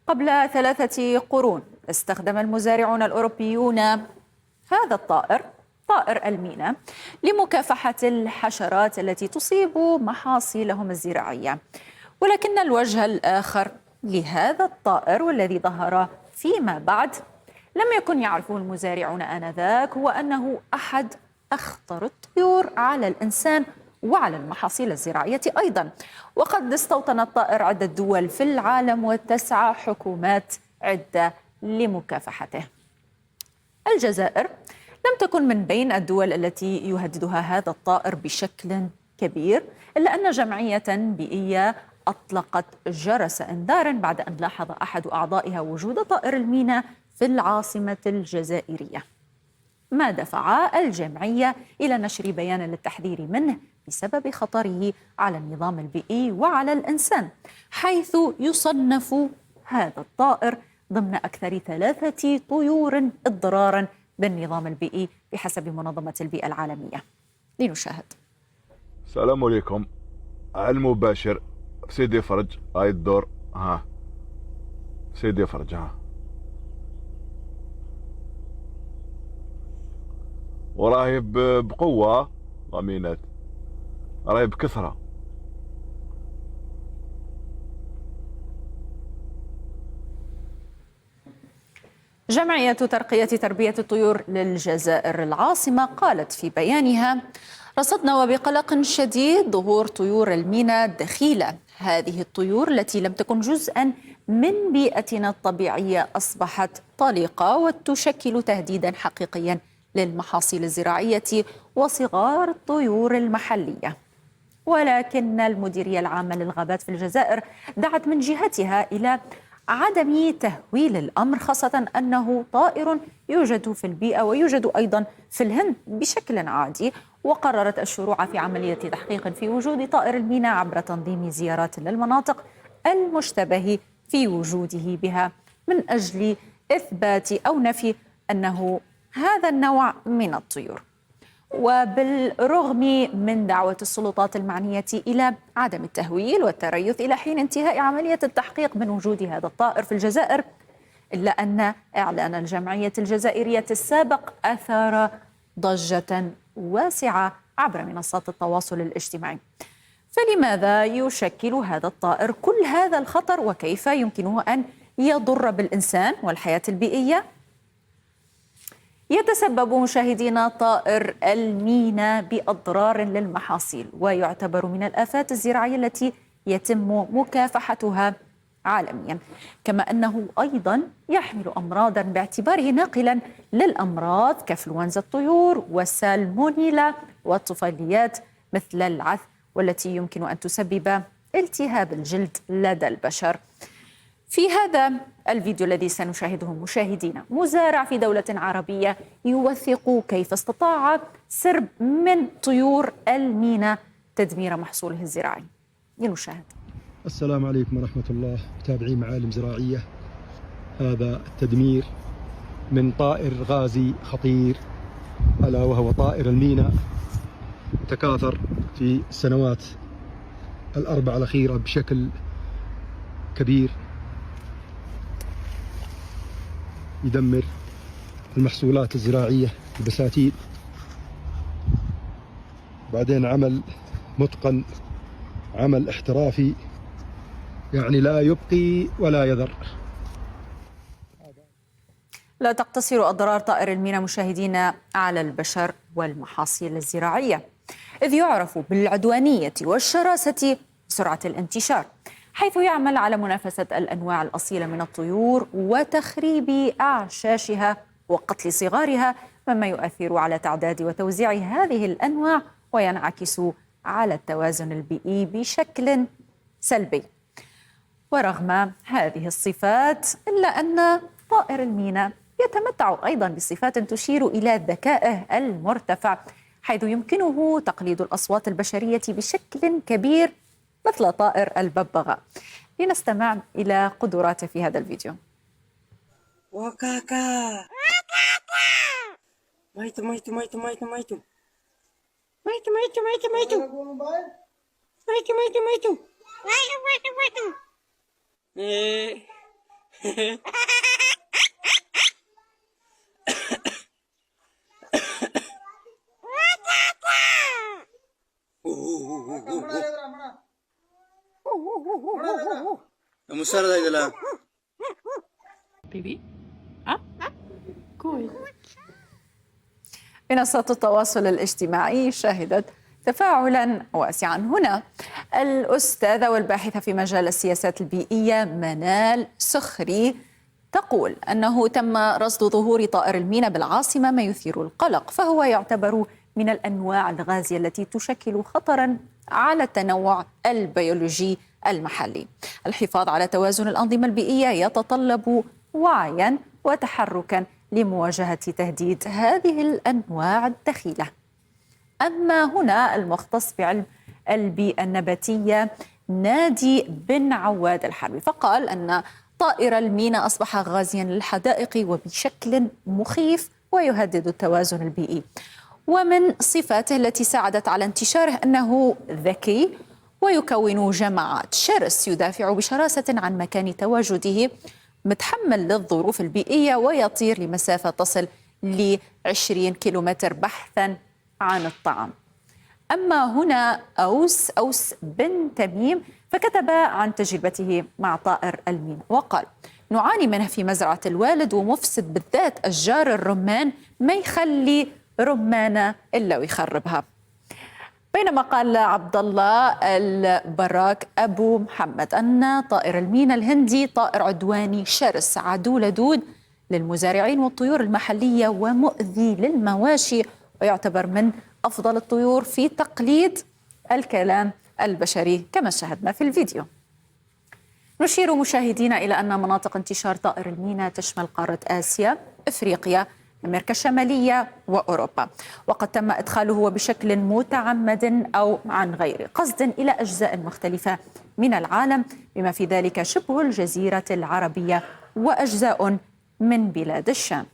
قبل 3 قرون استخدم المزارعون الأوروبيون هذا الطائر، طائر المينا، لمكافحة الحشرات التي تصيب محاصيلهم الزراعية. ولكن الوجه الآخر لهذا الطائر والذي ظهر فيما بعد لم يكن يعرفه المزارعون آنذاك، هو أنه أحد أخطر الطيور على الإنسان وعلى المحاصيل الزراعية أيضا. وقد استوطن الطائر عدة دول في العالم وتسعى حكومات عدة لمكافحته. الجزائر لم تكن من بين الدول التي يهددها هذا الطائر بشكل كبير، إلا أن جمعية بيئية أطلقت جرس إنذار بعد أن لاحظ أحد أعضائها وجود طائر المينا في العاصمة الجزائرية، ما دفع الجمعية إلى نشر بيان للتحذير منه بسبب خطره على النظام البيئي وعلى الإنسان، حيث يصنف هذا الطائر ضمن أكثر 3 طيور إضراراً بالنظام البيئي بحسب منظمة البيئة العالمية. لنشاهد. السلام عليكم. على المباشر سيدي فرج، هاي الدور، سيدي فرج، وراهي بقوة ضمينات، راهي بكثرة. جمعية تربية الطيور للجزائر العاصمة قالت في بيانها: رصدنا وبقلق شديد ظهور طيور المينا دخيلة. هذه الطيور التي لم تكن جزءا من بيئتنا الطبيعية أصبحت طليقة وتشكل تهديدا حقيقيا للمحاصيل الزراعية وصغار الطيور المحلية. ولكن المديرية العامة للغابات في الجزائر دعت من جهتها إلى عدم تهويل الأمر، خاصة أنه طائر يوجد في البيئة ويوجد أيضا في الهند بشكل عادي. وقررت الشروع في عملية تحقيق في وجود طائر المينا عبر تنظيم زيارات للمناطق المشتبه في وجوده بها من أجل إثبات أو نفي أنه هذا النوع من الطيور. وبالرغم من دعوة السلطات المعنية إلى عدم التهويل والتريث إلى حين انتهاء عملية التحقيق من وجود هذا الطائر في الجزائر، إلا أن إعلان الجمعية الجزائرية السابق أثار ضجة واسعة عبر منصات التواصل الاجتماعي. فلماذا يشكل هذا الطائر كل هذا الخطر، وكيف يمكنه أن يضر بالإنسان والحياة البيئية؟ يتسبب مشاهدينا طائر المينا بأضرار للمحاصيل، ويعتبر من الآفات الزراعية التي يتم مكافحتها عالميا، كما أنه أيضا يحمل أمراضا باعتباره ناقلا للأمراض كإنفلونزا الطيور والسالمونيلا والطفيليات مثل العث، والتي يمكن أن تسبب التهاب الجلد لدى البشر. في هذا الفيديو الذي سنشاهده مشاهدينا، مزارع في دولة عربية يوثق كيف استطاع سرب من طيور المينا تدمير محصوله الزراعي. لنشاهد. السلام عليكم ورحمة الله، متابعين معالم زراعية. هذا التدمير من طائر غازي خطير ألا وهو طائر المينا، تكاثر في السنوات ال4 الأخيرة بشكل كبير، يدمر المحصولات الزراعية، البساتين. بعدين عمل متقن، عمل احترافي، يعني لا يبقي ولا يذر. لا تقتصر أضرار طائر المينا مشاهدينا على البشر والمحاصيل الزراعية، إذ يعرف بالعدوانية والشراسة بسرعة الانتشار، حيث يعمل على منافسة الأنواع الأصيلة من الطيور وتخريب أعشاشها وقتل صغارها، مما يؤثر على تعداد وتوزيع هذه الأنواع وينعكس على التوازن البيئي بشكل سلبي. ورغم هذه الصفات، إلا أن طائر المينا يتمتع أيضا بصفات تشير إلى ذكائه المرتفع، حيث يمكنه تقليد الأصوات البشرية بشكل كبير مثل طائر الببغاء. لنستمع إلى قدراته في هذا الفيديو. وكاكا ميتو ميتو ميتو ميتو ميتو ميتو ميتو ميتو ميتو ميتو ميتو ميتو ಮುಸ್ಸಾರದ ಇದಲ್ಲ بيبي كوي. منصة التواصل الاجتماعي شهدت تفاعلا واسعا. هنا الأستاذة والباحثة في مجال السياسات البيئية منال سخري تقول أنه تم رصد ظهور طائر المينا بالعاصمة ما يثير القلق، فهو يعتبر من الأنواع الغازية التي تشكل خطرا على التنوع البيولوجي المحلي. الحفاظ على توازن الأنظمة البيئية يتطلب وعيا وتحركا لمواجهة تهديد هذه الأنواع الدخيلة. أما هنا المختص بعلم البيئة النباتية نادي بن عواد الحربي فقال أن طائر المينا أصبح غازيا للحدائق وبشكل مخيف ويهدد التوازن البيئي. ومن صفاته التي ساعدت على انتشاره أنه ذكي ويكون جماعات، شرس يدافع بشراسة عن مكان تواجده، متحمل للظروف البيئية ويطير لمسافة تصل ل 20 كيلومتر بحثا عن الطعام. أما هنا أوس بن تميم فكتب عن تجربته مع طائر المينا وقال: نعاني منه في مزرعة الوالد ومفسد بالذات أشجار الرمان، ما يخلي رمانة إلا ويخربها. بينما قال عبد الله البراك أبو محمد أن طائر المينا الهندي طائر عدواني شرس عدو لدود للمزارعين والطيور المحلية ومؤذي للمواشي، ويعتبر من أفضل الطيور في تقليد الكلام البشري كما شاهدنا في الفيديو. نشير مشاهدينا إلى أن مناطق انتشار طائر المينا تشمل قارة آسيا، إفريقيا، أمريكا الشمالية وأوروبا، وقد تم إدخاله بشكل متعمد أو عن غير قصد إلى أجزاء مختلفة من العالم، بما في ذلك شبه الجزيرة العربية وأجزاء من بلاد الشام.